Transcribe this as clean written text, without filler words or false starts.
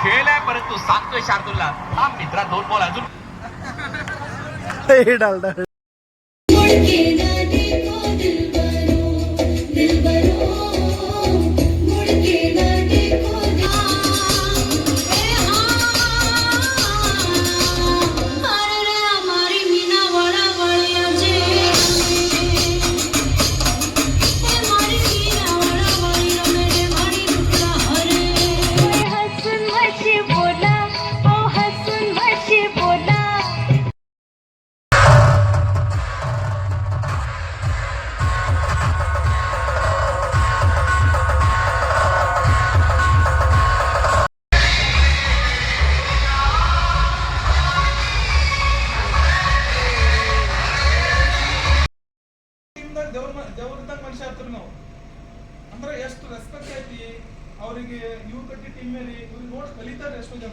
खेळलाय परंतु सांगतोय शार्दूलला हा मित्रा 2 बॉल अजून डाल डाल ದೇವ್ರದಾಗ ಮನುಷ್ಯ ಹತ್ರ ನಾವು ಅಂದ್ರೆ ಎಷ್ಟು ರೆಸ್ಪೆಕ್ಟ್ ಐತಿ ಅವರಿಗೆ ಇವ್ರ ಕಟ್ಟಿ ಟೀಮ್ ಮೇಲೆ ಇವ್ರಿಗೆ ನೋಡಿ ಕಲಿತಾರೆ ಎಷ್ಟೋ ಜನ.